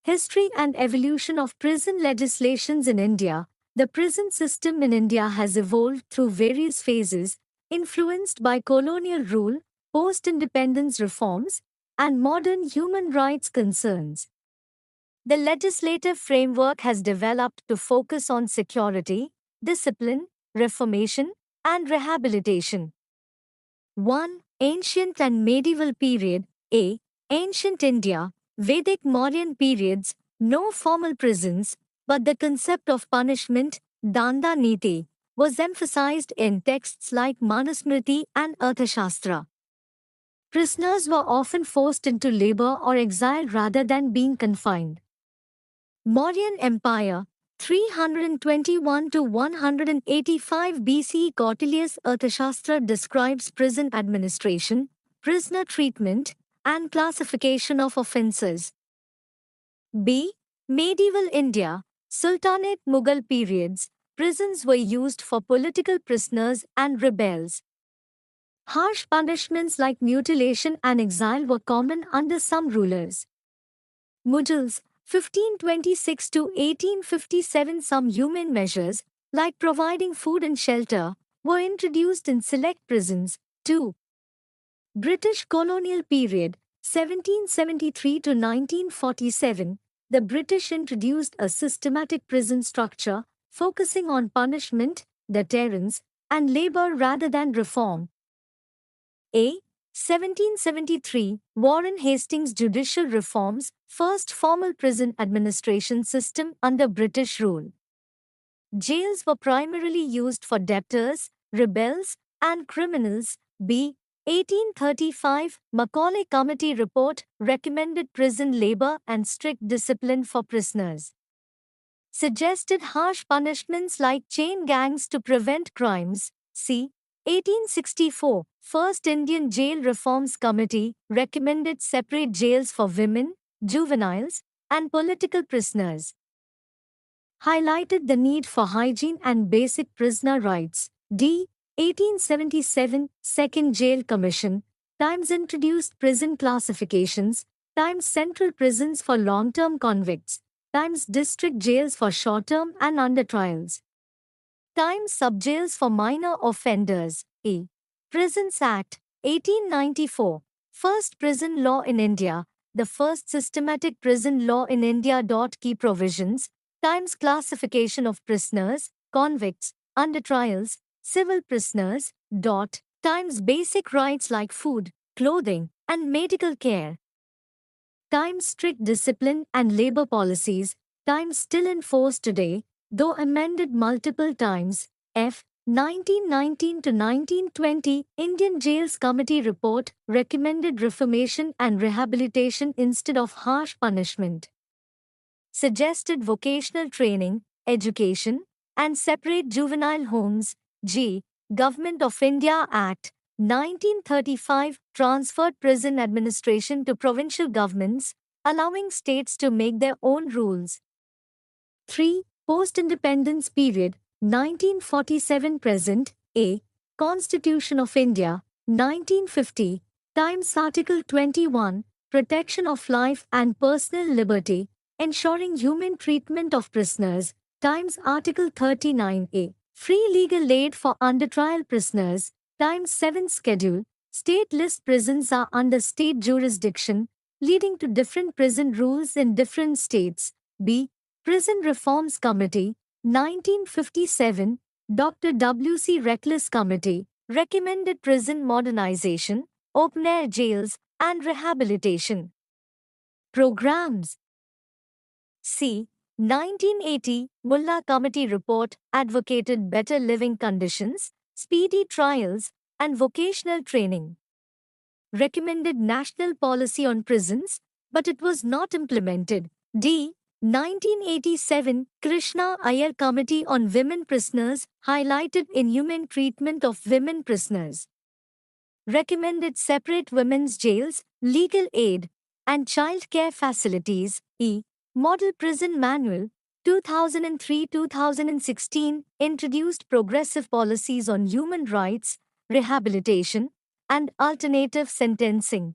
History and evolution of prison legislations in India. The prison system in India has evolved through various phases, influenced by colonial rule, post-independence reforms, and modern human rights concerns. The legislative framework has developed to focus on security, discipline, reformation, and rehabilitation. 1. Ancient and medieval period. A. Ancient India, Vedic Mauryan periods, no formal prisons, but the concept of punishment, danda niti, was emphasized in texts like Manusmriti and Arthashastra. Prisoners were often forced into labor or exile rather than being confined. Mauryan Empire, 321 to 185 BCE. Kautilya's Arthashastra describes prison administration, prisoner treatment, and classification of offences. B. Medieval India, Sultanate Mughal periods, prisons were used for political prisoners and rebels. Harsh punishments like mutilation and exile were common under some rulers. Mughals, 1526 to 1857. Some humane measures, like providing food and shelter, were introduced in select prisons. 2. British colonial period, 1773 to 1947. The British introduced a systematic prison structure, focusing on punishment, deterrence, and labor rather than reform. A. 1773, Warren Hastings judicial reforms, first formal prison administration system under British rule. Jails were primarily used for debtors, rebels, and criminals. B. 1835, Macaulay Committee report recommended prison labor and strict discipline for prisoners. Suggested harsh punishments like chain gangs to prevent crimes. C. 1864, First Indian Jail Reforms Committee recommended separate jails for women, juveniles, and political prisoners. Highlighted the need for hygiene and basic prisoner rights. D. 1877, Second Jail Commission, times introduced prison classifications, times central prisons for long-term convicts, times district jails for short-term and under trials. Times subjails for minor offenders. A. Prisons Act, 1894. First prison law in India, the first systematic prison law in India. Key provisions, times classification of prisoners, convicts, under trials, civil prisoners. Times basic rights like food, clothing, and medical care. Times strict discipline and labor policies, times still in force today, though amended multiple times. F. 1919 to 1920, Indian Jails Committee report recommended reformation and rehabilitation instead of harsh punishment. Suggested vocational training, education, and separate juvenile homes. G. Government of India Act, 1935 transferred prison administration to provincial governments, allowing states to make their own rules. 3. Post-independence period, 1947 present. A. Constitution of India, 1950, times Article 21, protection of life and personal liberty, ensuring human treatment of prisoners, times Article 39A, free legal aid for under-trial prisoners, times 7th schedule, state list prisons are under state jurisdiction, leading to different prison rules in different states. B. Prison Reforms Committee, 1957, Dr. W. C. Reckless Committee, recommended prison modernization, open-air jails, and rehabilitation programs. C. 1980, Mullah Committee report advocated better living conditions, speedy trials, and vocational training. Recommended national policy on prisons, but it was not implemented. D. 1987, Krishna Iyer Committee on Women Prisoners highlighted inhumane treatment of women prisoners. Recommended separate women's jails, legal aid, and child care facilities. E. Model Prison Manual, 2003-2016, introduced progressive policies on human rights, rehabilitation, and alternative sentencing.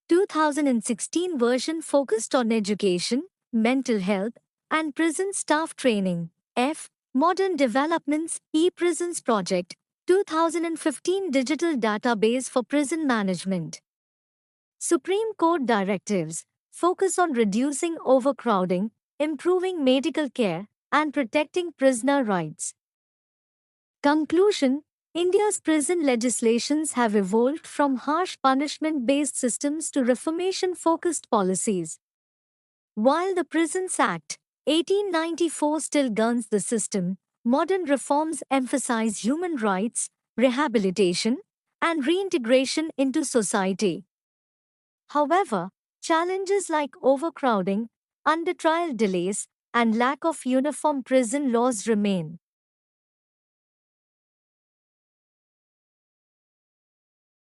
2016 version focused on education, mental health, and prison staff training. F. Modern Developments E-Prisons Project 2015 Digital Database for Prison Management. Supreme Court directives focus on reducing overcrowding, improving medical care, and protecting prisoner rights. Conclusion: India's prison legislations have evolved from harsh punishment based systems to reformation focused policies. While the Prisons Act 1894 still governs the system, modern reforms emphasize human rights, rehabilitation, and reintegration into society. However, challenges like overcrowding, under-trial delays, and lack of uniform prison laws remain.